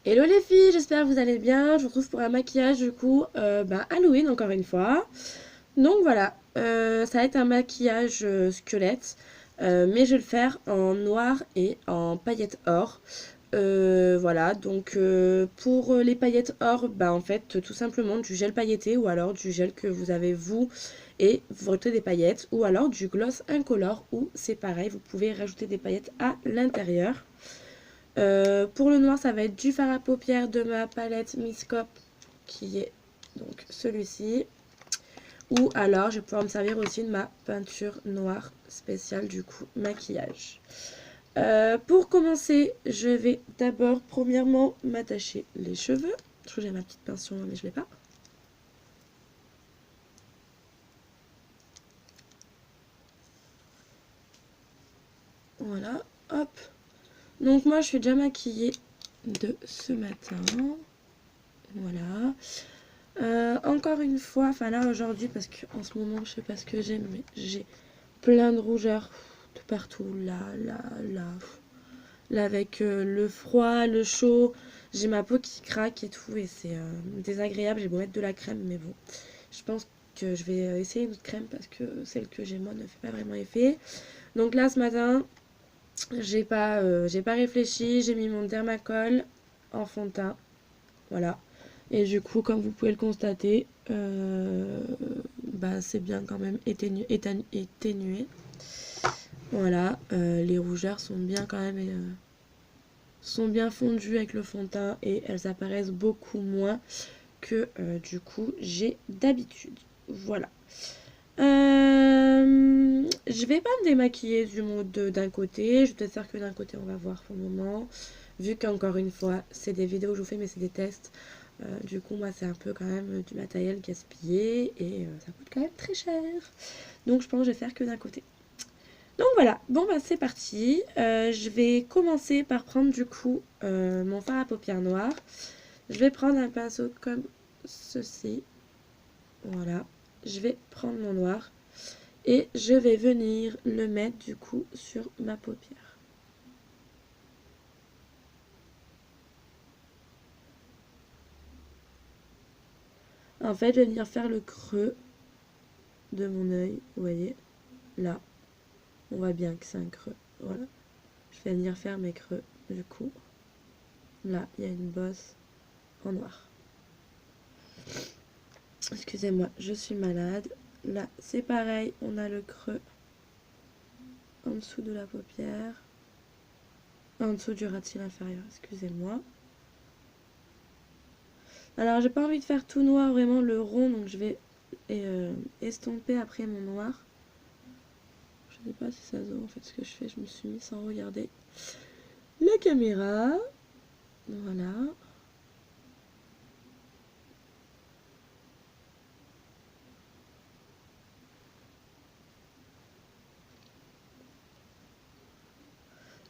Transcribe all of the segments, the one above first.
Hello les filles, j'espère que vous allez bien. Je vous retrouve pour un maquillage du coup Halloween encore une fois. Donc voilà, ça va être un maquillage squelette, mais je vais le faire en noir et en paillettes or. Voilà, donc pour les paillettes or, bah en fait tout simplement du gel pailleté ou alors du gel que vous avez vous et vous rajoutez des paillettes ou alors du gloss incolore où c'est pareil, vous pouvez rajouter des paillettes à l'intérieur. Pour le noir, ça va être du fard à paupières de ma palette Miss Cop, qui est donc celui-ci. Ou alors, je vais pouvoir me servir aussi de ma peinture noire spéciale, du coup, maquillage. Pour commencer, je vais d'abord, premièrement, m'attacher les cheveux. Je trouve que j'ai ma petite pince sur moi, mais je ne l'ai pas. Voilà, hop. Donc moi, je suis déjà maquillée de ce matin. Voilà. Encore une fois, enfin là aujourd'hui, parce qu'en ce moment je sais pas ce que j'ai, mais j'ai plein de rougeurs de partout, là. Là avec le froid, le chaud, j'ai ma peau qui craque et tout, et c'est désagréable. J'ai beau mettre de la crème, mais bon, je pense que je vais essayer une autre crème parce que celle que j'ai moi ne fait pas vraiment effet. Donc là ce matin, j'ai pas réfléchi, j'ai mis mon dermacol en fond de teint, voilà. Et du coup, comme vous pouvez le constater, bah, c'est bien quand même éténué. Voilà, les rougeurs sont bien quand même sont bien fondues avec le fond de teint et elles apparaissent beaucoup moins que du coup j'ai d'habitude. Voilà. Je vais pas me démaquiller du mode d'un côté. Je vais peut-être faire que d'un côté, on va voir pour le moment. Vu qu'encore une fois, c'est des vidéos que je vous fais, mais c'est des tests. Du coup, moi, c'est un peu quand même du matériel gaspillé et ça coûte quand même très cher. Donc, je pense que je vais faire que d'un côté. Donc voilà, bon bah c'est parti. Je vais commencer par prendre du coup mon fard à paupières noir. Je vais prendre un pinceau comme ceci. Voilà. Je vais prendre mon noir et je vais venir le mettre du coup sur ma paupière. En fait, je vais venir faire le creux de mon œil, vous voyez, là. On voit bien que c'est un creux, voilà. Je vais venir faire mes creux, du coup. Là, il y a une bosse en noir. Excusez-moi, je suis malade. Là, c'est pareil, on a le creux en dessous de la paupière. En dessous du ras-de-cils inférieur, excusez-moi. Alors, j'ai pas envie de faire tout noir, vraiment le rond, donc je vais estomper après mon noir. Je sais pas si ça se voit en fait ce que je fais, je me suis mis sans regarder la caméra. Voilà.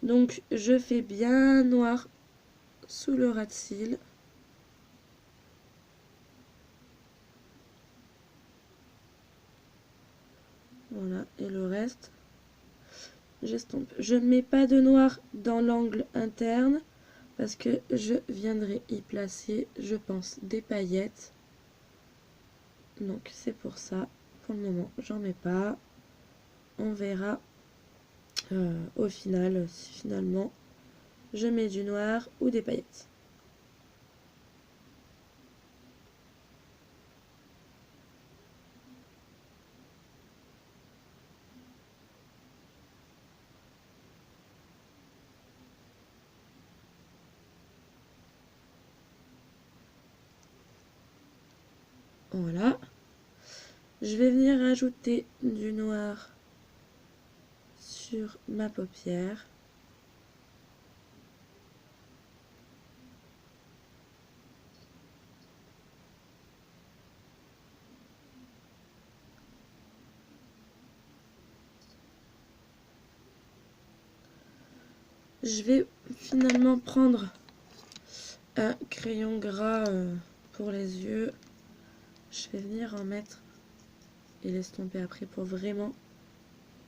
Donc, je fais bien noir sous le ras de cils. Voilà, et le reste, j'estompe. Je ne mets pas de noir dans l'angle interne parce que je viendrai y placer, je pense, des paillettes. Donc c'est pour ça, pour le moment, j'en mets pas. On verra au final si finalement je mets du noir ou des paillettes. Voilà. Je vais venir rajouter du noir sur ma paupière. Je vais finalement prendre un crayon gras pour les yeux. Je vais venir en mettre et l'estomper après pour vraiment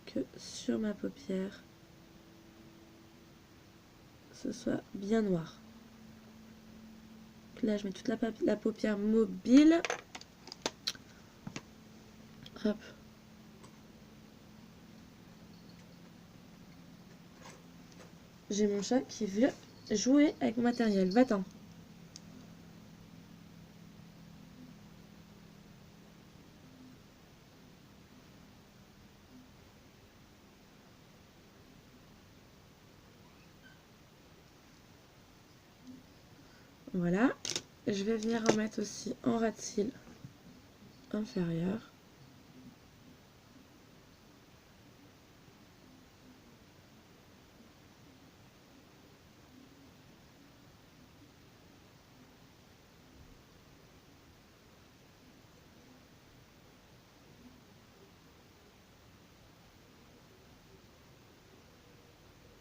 que sur ma paupière ce soit bien noir. Là, je mets toute la paupière mobile. Hop. J'ai mon chat qui veut jouer avec mon matériel. Va-t'en. Voilà. Je vais venir en mettre aussi en ras de cils inférieur.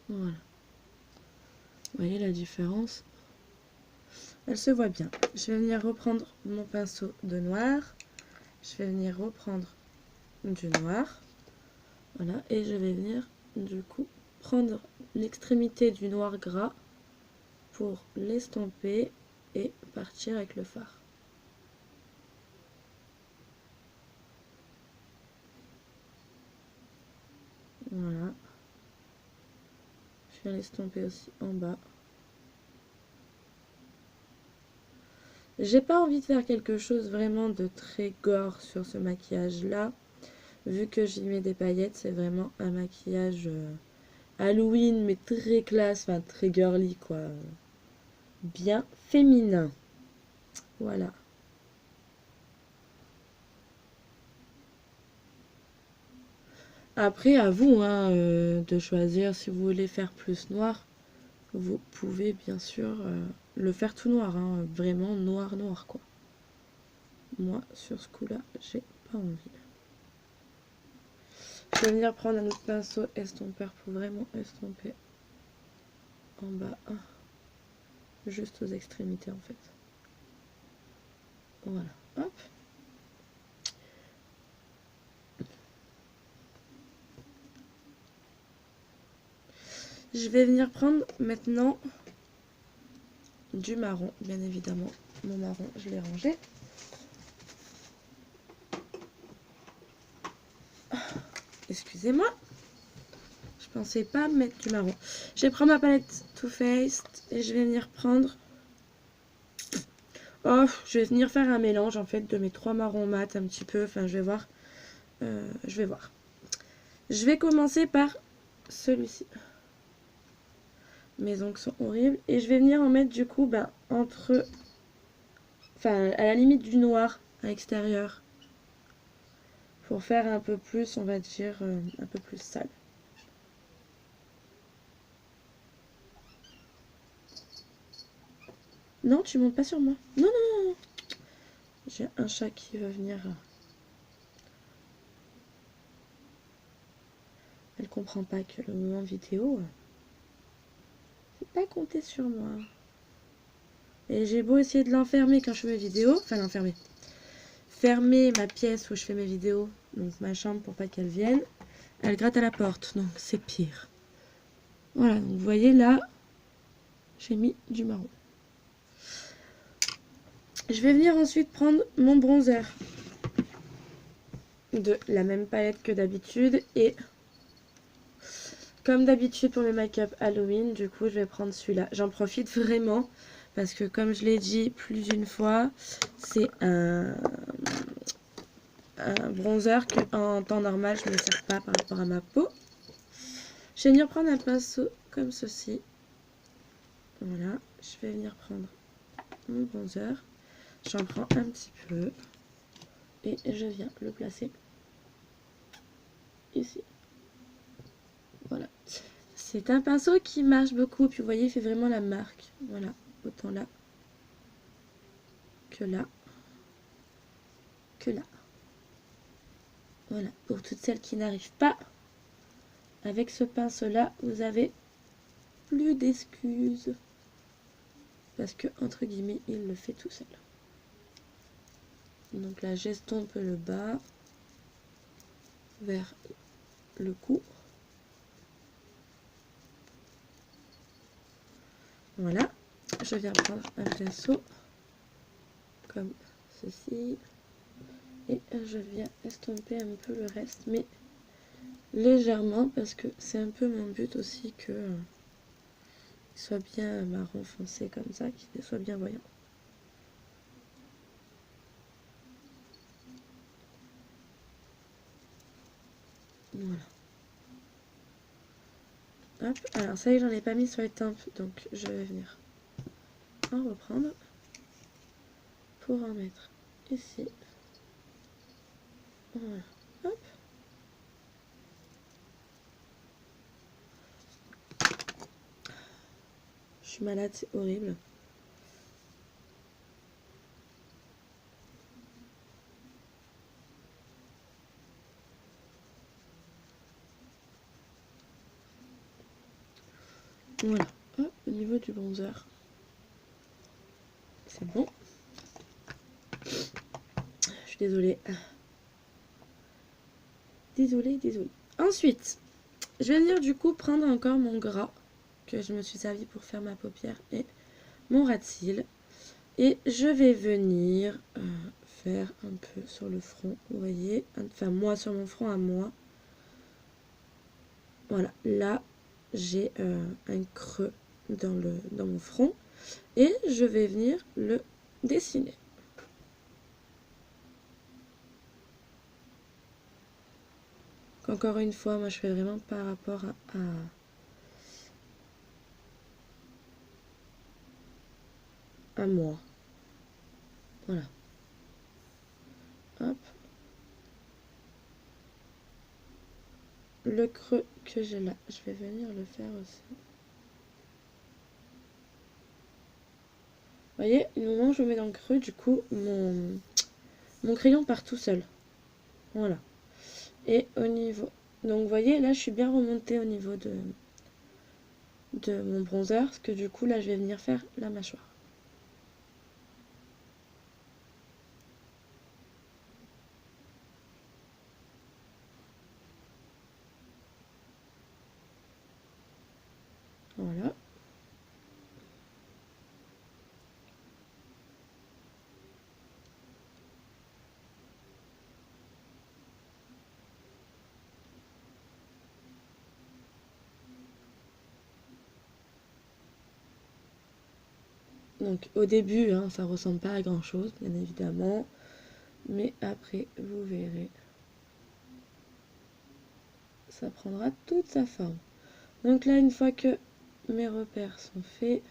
Voilà. Vous voyez la différence? Elle se voit bien. Je vais venir reprendre mon pinceau de noir. Je vais venir reprendre du noir. Voilà. Et je vais venir du coup prendre l'extrémité du noir gras pour l'estomper et partir avec le fard. Voilà. Je viens l'estomper aussi en bas. J'ai pas envie de faire quelque chose vraiment de très gore sur ce maquillage là. Vu que j'y mets des paillettes, c'est vraiment un maquillage Halloween mais très classe, enfin très girly quoi. Bien féminin. Voilà. Après, à vous hein, de choisir si vous voulez faire plus noir. Vous pouvez bien sûr le faire tout noir, hein, vraiment noir noir quoi. Moi, sur ce coup-là, j'ai pas envie. Je vais venir prendre un autre pinceau estompeur pour vraiment estomper en bas, juste aux extrémités en fait. Voilà, hop. Je vais venir prendre maintenant du marron, bien évidemment. Mon marron, je l'ai rangé. Excusez-moi. Je pensais pas mettre du marron. Je vais prendre ma palette Too Faced et je vais venir prendre... Oh, je vais venir faire un mélange en fait de mes 3 marrons mat un petit peu. Enfin, je vais voir. Je vais voir. Je vais commencer par celui-ci. Mes ongles sont horribles. Et je vais venir en mettre du coup entre... Enfin, à la limite du noir à l'extérieur. Pour faire un peu plus, on va dire, un peu plus sale. Non, tu montes pas sur moi. Non, non, non. J'ai un chat qui va venir. Elle comprend pas que le moment vidéo, c'est pas compter sur moi. Et j'ai beau essayer de l'enfermer quand je fais mes vidéos. Enfin, l'enfermer. Fermer ma pièce où je fais mes vidéos. Donc ma chambre pour pas qu'elle vienne. Elle gratte à la porte. Donc c'est pire. Voilà, donc vous voyez là, j'ai mis du marron. Je vais venir ensuite prendre mon bronzer de la même palette que d'habitude et comme d'habitude pour mes make-up Halloween, du coup je vais prendre celui-là. J'en profite vraiment parce que comme je l'ai dit plus d'une fois, c'est un bronzer que en temps normal je ne me sers pas par rapport à ma peau. Je vais venir prendre un pinceau comme ceci. Voilà, je vais venir prendre mon bronzer. J'en prends un petit peu et je viens le placer ici. Voilà. C'est un pinceau qui marche beaucoup. Puis vous voyez, il fait vraiment la marque. Voilà. Autant là que là. Que là. Voilà. Pour toutes celles qui n'arrivent pas avec ce pinceau-là, vous avez plus d'excuses. Parce que, entre guillemets, il le fait tout seul. Donc là, j'estompe le bas vers le cou. Voilà. Je viens prendre un pinceau comme ceci. Et je viens estomper un peu le reste, mais légèrement, parce que c'est un peu mon but aussi que il soit bien marron foncé comme ça, qu'il soit bien voyant. Voilà. Hop, alors ça y est, j'en ai pas mis sur les tempes, donc je vais venir en reprendre pour en mettre ici. Voilà. Hop. Je suis malade, c'est horrible. Voilà. Hop, au niveau du bronzer, c'est bon. Je suis désolée. Désolée. Ensuite, je vais venir du coup prendre encore mon gras que je me suis servi pour faire ma paupière et mon ras de cils. Et je vais venir faire un peu sur le front, vous voyez. Enfin, moi, sur mon front à moi. Voilà, là, j'ai un creux dans mon front. Et je vais venir le dessiner. Encore une fois, moi, je fais vraiment par rapport à moi. Voilà. Hop. Le creux que j'ai là, je vais venir le faire aussi. Vous voyez, au moment où je me mets dans le creux, du coup, mon crayon part tout seul. Voilà. Et au niveau... Donc, vous voyez, là, je suis bien remontée au niveau de mon bronzer, parce que du coup, là, je vais venir faire la mâchoire. Voilà. Donc au début, hein, ça ressemble pas à grand chose, bien évidemment. Mais après, vous verrez. Ça prendra toute sa forme. Donc là, une fois que mes repères sont faits,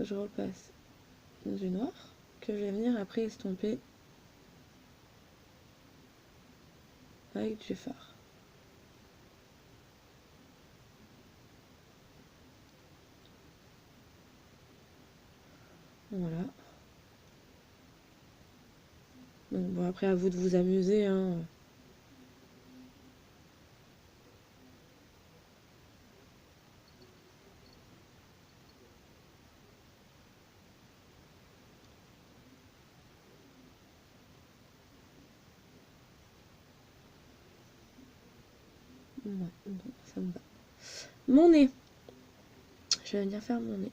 je repasse du noir que je vais venir après estomper avec du fard. Voilà. Donc bon, après à vous de vous amuser, hein. Ouais, bon, ça me va. Mon nez. Je vais venir faire mon nez.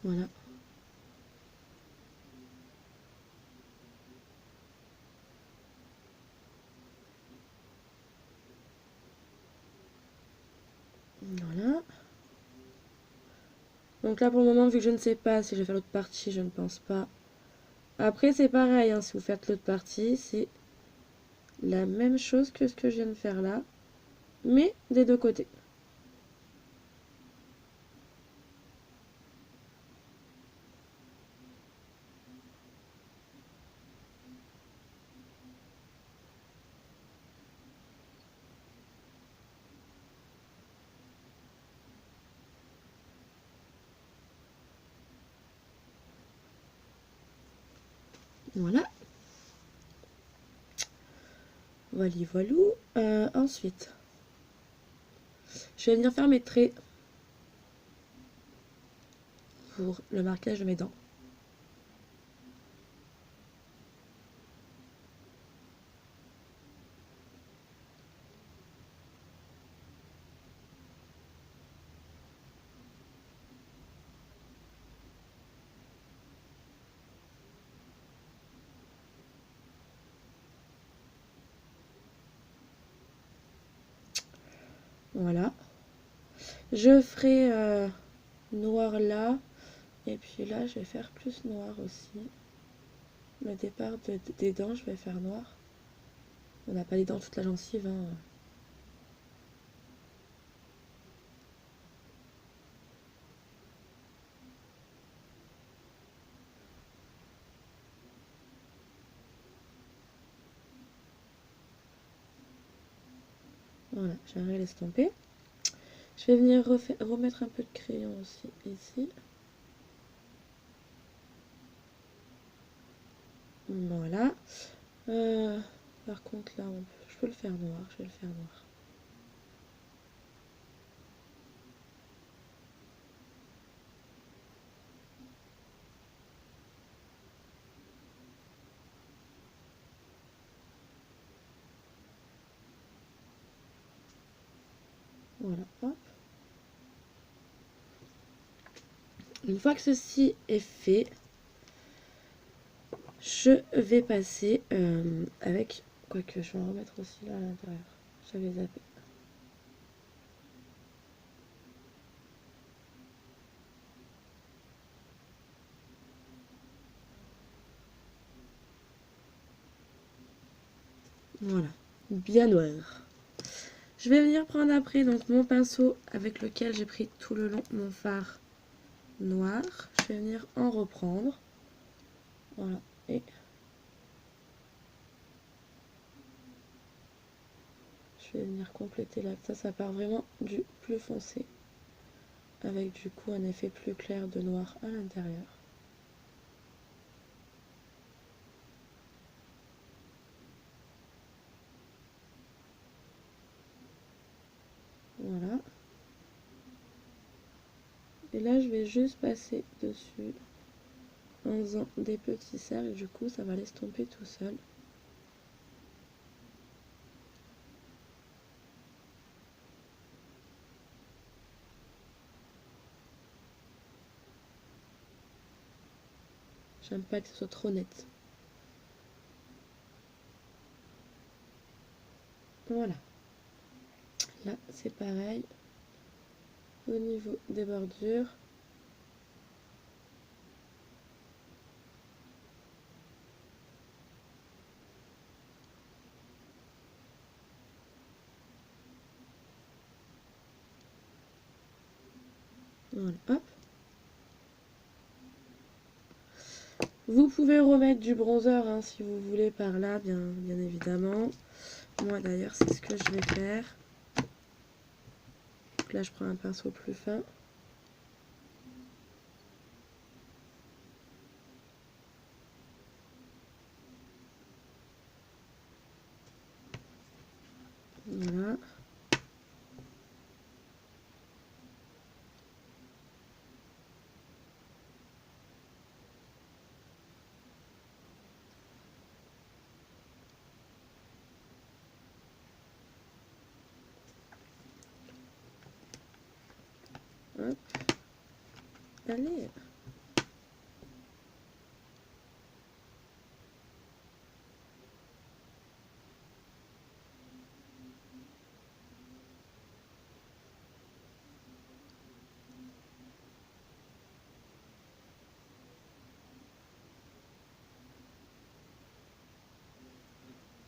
Voilà. Voilà. Donc là, pour le moment, vu que je ne sais pas si je vais faire l'autre partie, je ne pense pas. Après, c'est pareil, hein, si vous faites l'autre partie, c'est la même chose que ce que je viens de faire là, mais des deux côtés. Voilà. Voilà, voilou. Ensuite, je vais venir faire mes traits pour le marquage de mes dents. Voilà. Je ferai noir là. Et puis là, je vais faire plus noir aussi. Le départ des dents, je vais faire noir. On n'a pas les dents toute la gencive, hein. Voilà, j'aimerais l'estomper. Je vais venir remettre un peu de crayon aussi ici. Voilà. Par contre là, je peux le faire noir. Je vais le faire noir. Voilà, hop. Une fois que ceci est fait, je vais passer avec... Quoique, je vais en remettre aussi là à l'intérieur. J'avais zappé. Voilà, bien noir. Je vais venir prendre après donc mon pinceau avec lequel j'ai pris tout le long mon fard noir. Je vais venir en reprendre. Voilà, et je vais venir compléter là. Ça part vraiment du plus foncé, avec du coup un effet plus clair de noir à l'intérieur. Voilà. Et là, je vais juste passer dessus en faisant des petits cercles. Et du coup, ça va l'estomper tout seul. J'aime pas que ce soit trop net. Voilà. Là, c'est pareil. Au niveau des bordures. Voilà, hop. Vous pouvez remettre du bronzer hein, si vous voulez par là, bien évidemment. Moi d'ailleurs, c'est ce que je vais faire. Donc là, je prends un pinceau plus fin. Voilà. Hop. Allez.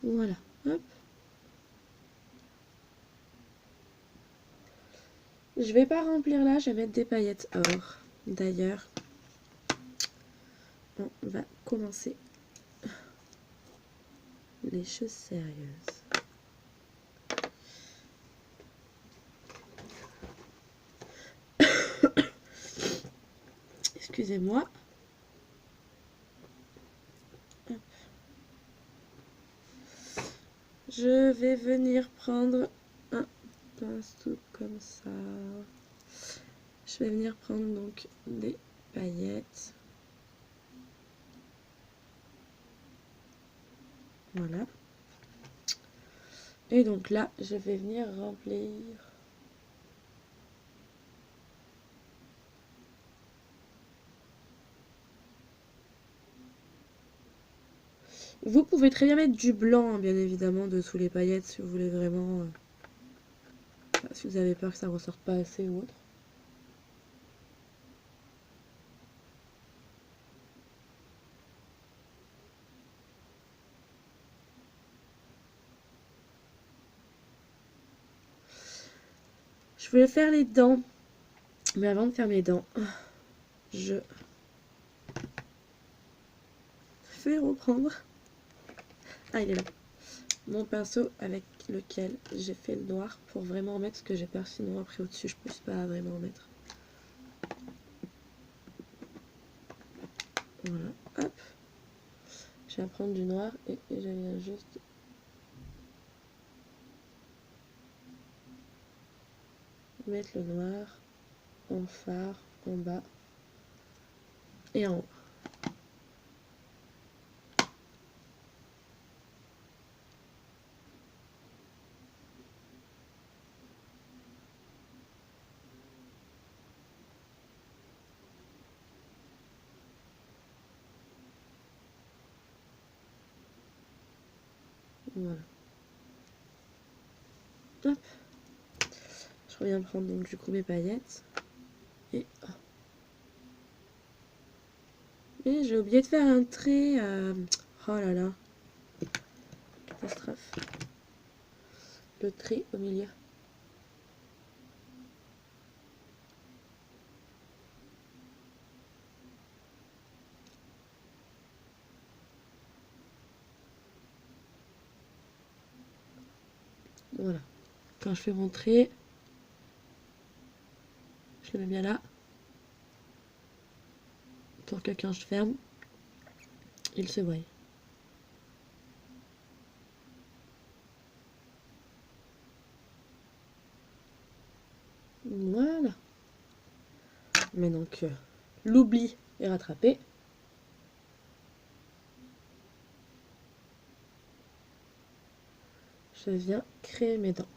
Voilà. Hop. Je vais pas remplir là, je vais mettre des paillettes or. D'ailleurs, on va commencer les choses sérieuses. Excusez-moi. Je vais venir prendre un pinceau comme ça. Je vais venir prendre donc des paillettes. Voilà. Et donc là, je vais venir remplir. Vous pouvez très bien mettre du blanc, hein, bien évidemment, dessous les paillettes si vous voulez vraiment Enfin, si vous avez peur que ça ressorte pas assez ou autre. Je voulais faire les dents. Mais avant de faire mes dents, je vais reprendre. Ah, il est là. Mon pinceau avec lequel j'ai fait le noir pour vraiment en mettre, parce que j'ai peur sinon après au-dessus je ne puisse pas vraiment en mettre. Voilà, hop. Je vais prendre du noir et je viens juste mettre le noir en fard, en bas et en haut. Voilà. Hop. Je reviens prendre donc du coup mes paillettes. Et j'ai oublié de faire un trait. Oh là là. Catastrophe. Le trait au milieu. Voilà. Quand je fais mon trait, je le mets bien là. Pour que quand je ferme, il se voie. Voilà. Mais donc, l'oubli est rattrapé. Je viens créer mes dents.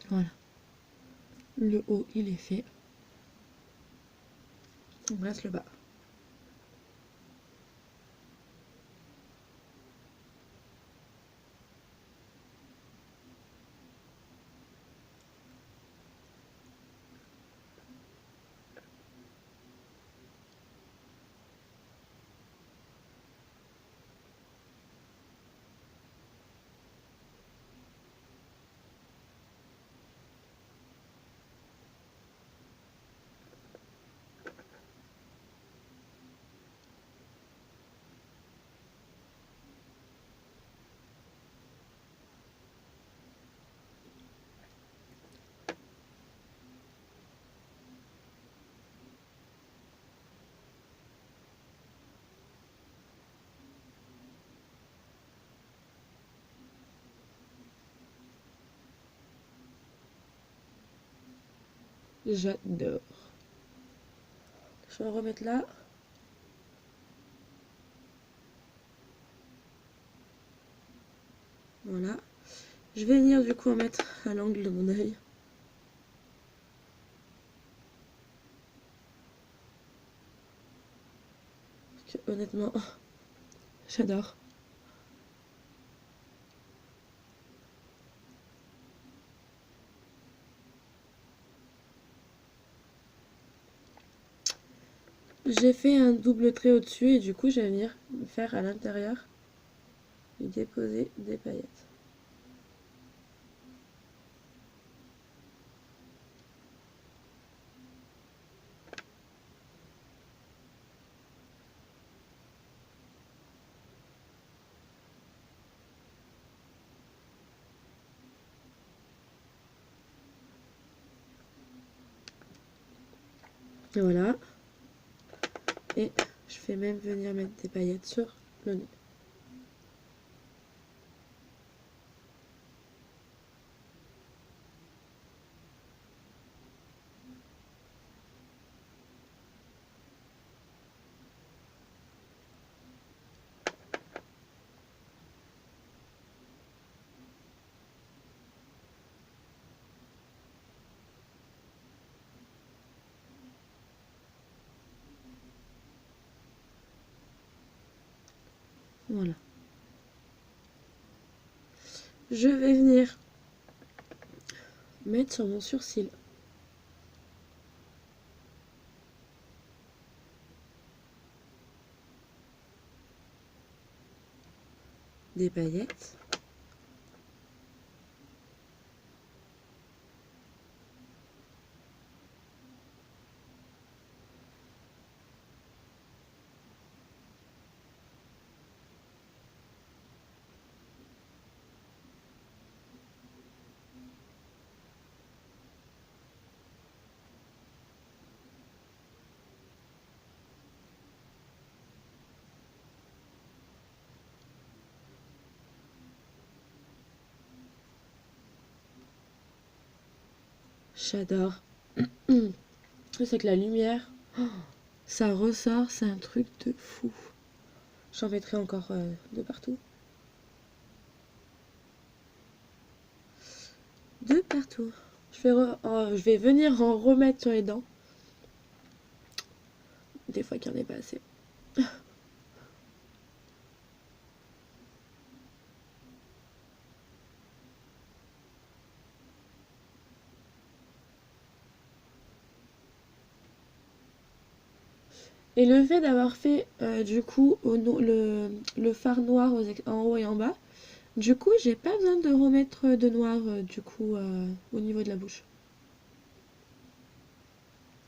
Voilà. Le haut, il est fait. Il me reste le bas. J'adore. Je vais en remettre là. Voilà. Je vais venir du coup en mettre à l'angle de mon œil. Parce que honnêtement, j'adore. J'ai fait un double trait au-dessus et du coup, je vais venir faire à l'intérieur et déposer des paillettes. Et voilà. Et je fais même venir mettre des paillettes sur le nez. Voilà. Je vais venir mettre sur mon sourcil des paillettes. J'adore. C'est que la lumière, ça ressort, c'est un truc de fou. J'en mettrai encore de partout. De partout. Je vais venir en remettre sur les dents. Des fois qu'il n'y en ait pas assez. Et le fait d'avoir fait du coup le fard noir en haut et en bas, du coup j'ai pas besoin de remettre de noir du coup au niveau de la bouche.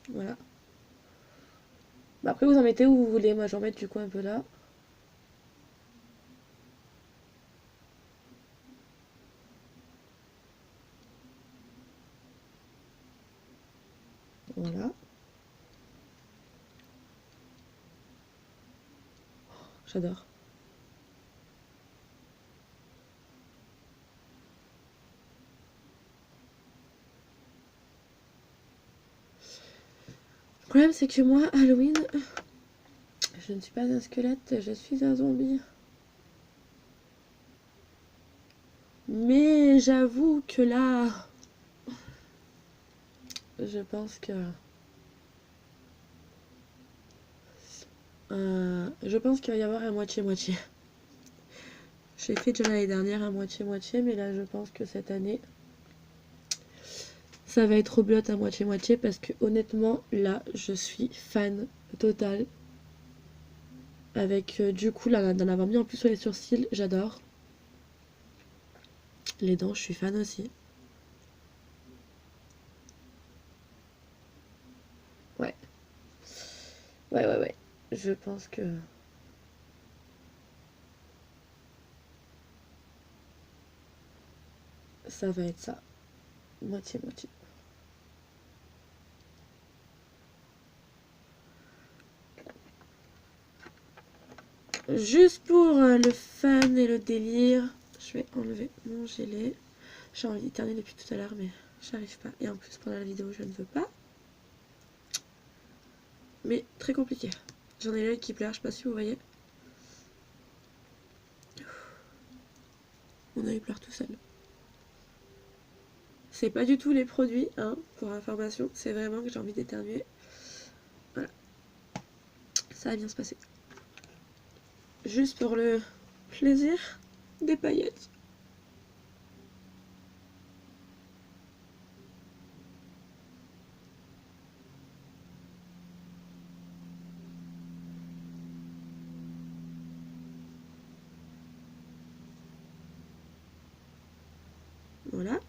Voilà. Bah, après vous en mettez où vous voulez, moi j'en mets du coup un peu là. Voilà. J'adore. Le problème c'est que moi, Halloween, je ne suis pas un squelette, je suis un zombie. Mais j'avoue que là, je pense que je pense qu'il va y avoir un moitié-moitié. J'ai fait déjà l'année dernière un moitié-moitié, mais là je pense que cette année, ça va être reblotte à moitié-moitié parce que honnêtement, là, je suis fan total. Avec du coup, là, d'en avoir mis en plus sur les sourcils, j'adore. Les dents, je suis fan aussi. Ouais. Ouais, ouais, ouais. Je pense que ça va être ça. Moitié-moitié. Juste pour le fun et le délire, je vais enlever mon gilet. J'ai envie d'éternuer depuis tout à l'heure, mais j'arrive pas. Et en plus, pendant la vidéo, je ne veux pas. Mais très compliqué. J'en ai l'œil qui pleure, je sais pas si vous voyez. Mon œil pleure tout seul. C'est pas du tout les produits, hein, pour information. C'est vraiment que j'ai envie d'éternuer. Voilà. Ça va bien se passer. Juste pour le plaisir des paillettes. Voilà.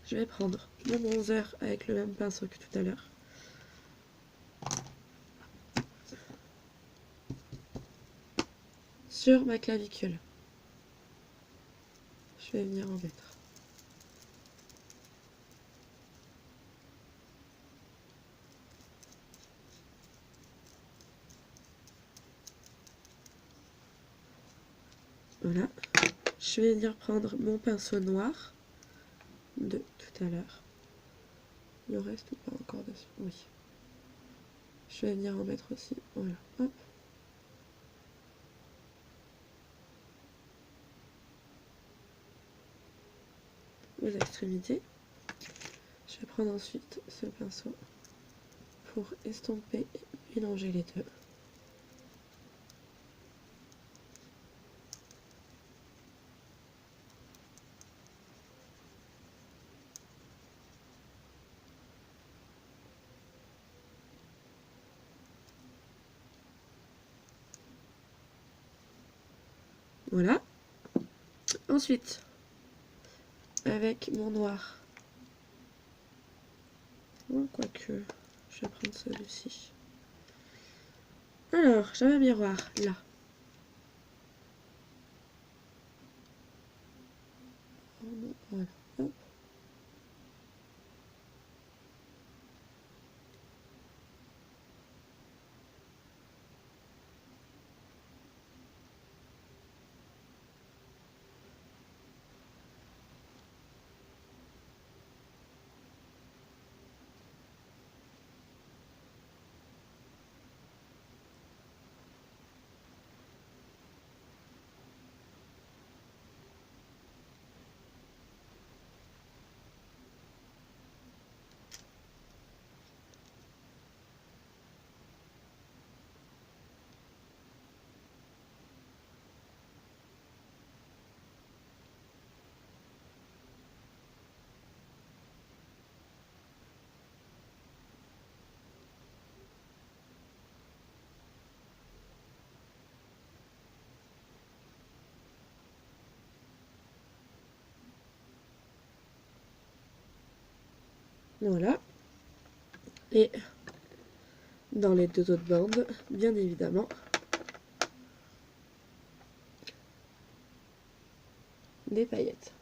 Je vais prendre mon bronzer avec le même pinceau que tout à l'heure. Sur ma clavicule. Je vais venir en mettre. Voilà. Je vais venir prendre mon pinceau noir de tout à l'heure. Il en reste ou pas encore dessus? Oui. Je vais venir en mettre aussi. Voilà. Hop. Aux extrémités. Je vais prendre ensuite ce pinceau pour estomper et mélanger les deux. Voilà. Ensuite, avec mon noir, quoique, je vais prendre celui-ci. Alors, j'ai un miroir, là. Voilà. Hop. Voilà. Et dans les deux autres bandes, bien évidemment, des paillettes.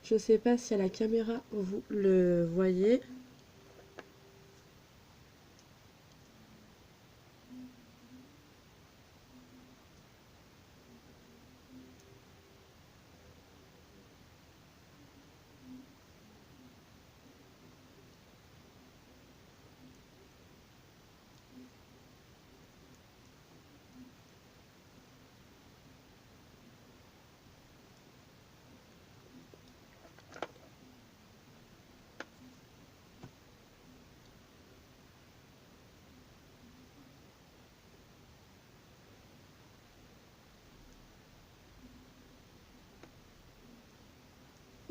Je sais pas si à la caméra vous le voyez.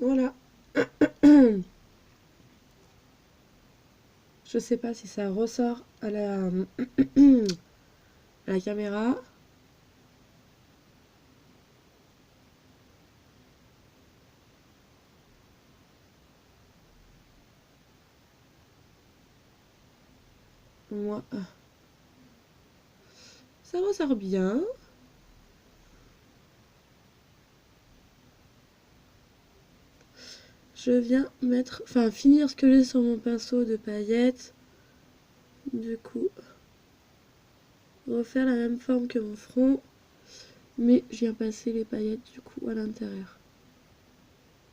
Voilà. Je sais pas si ça ressort à à la caméra. Moi, ça ressort bien. Je viens mettre, enfin finir ce que j'ai sur mon pinceau de paillettes. Du coup, refaire la même forme que mon front, mais je viens passer les paillettes du coup à l'intérieur.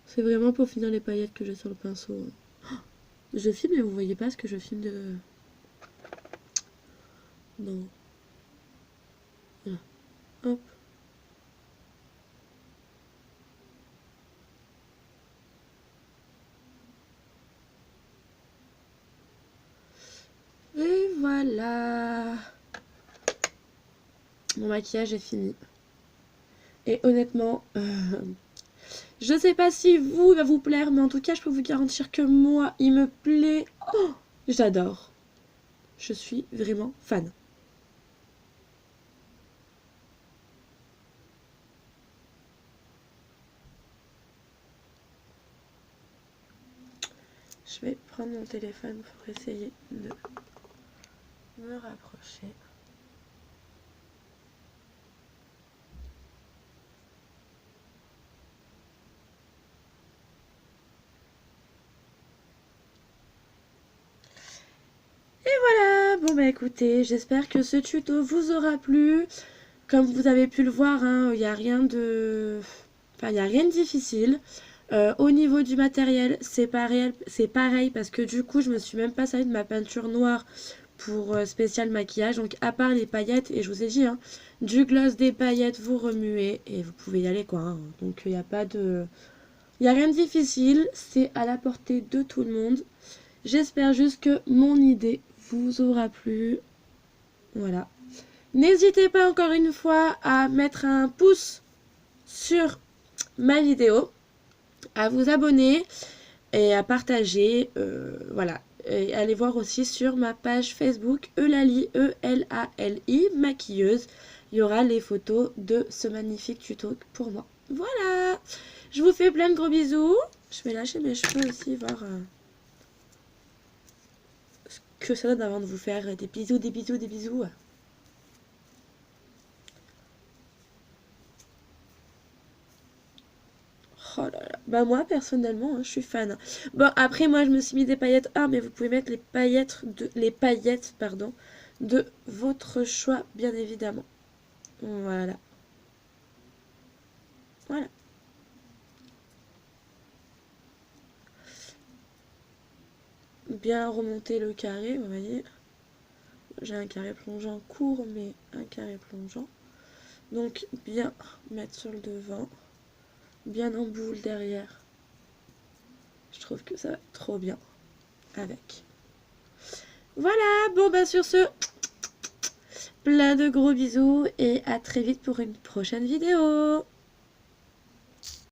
C'est vraiment pour finir les paillettes que j'ai sur le pinceau. Je filme et vous voyez pas ce que je filme de... Non. Hop. Et voilà. Mon maquillage est fini. Et honnêtement, je sais pas si vous, il va vous plaire, mais en tout cas, je peux vous garantir que moi, il me plaît. Oh, j'adore. Je suis vraiment fan. Je vais prendre mon téléphone pour essayer de me rapprocher. Et voilà, bon bah écoutez, j'espère que ce tuto vous aura plu. Comme vous avez pu le voir, il n'y a rien de... Enfin, il n'y a rien de difficile. Au niveau du matériel, c'est pareil parce que du coup, je me suis même pas servi de ma peinture noire pour spécial maquillage. Donc, à part les paillettes, et je vous ai dit, du gloss, des paillettes, vous remuez et vous pouvez y aller quoi. Donc, il n'y a pas de... Il n'y a rien de difficile, c'est à la portée de tout le monde. J'espère juste que mon idée vous aura plu. Voilà. N'hésitez pas encore une fois à mettre un pouce sur ma vidéo, à vous abonner et à partager. Voilà. Et allez voir aussi sur ma page Facebook Eulalie, E-L-A-L-I, maquilleuse. Il y aura les photos de ce magnifique tuto pour moi. Voilà. Je vous fais plein de gros bisous. Je vais lâcher mes cheveux aussi, voir ce que ça donne avant de vous faire des bisous, des bisous, des bisous. Oh là là. Bah moi personnellement, je suis fan. Bon après moi je me suis mis des paillettes. Ah mais vous pouvez mettre les paillettes pardon de votre choix bien évidemment. Voilà. Voilà. Bien remonter le carré, vous voyez. J'ai un carré plongeant court mais un carré plongeant. Donc bien mettre sur le devant, bien en boule derrière. Je trouve que ça va trop bien avec. Voilà, bon bah sur ce, plein de gros bisous et à très vite pour une prochaine vidéo.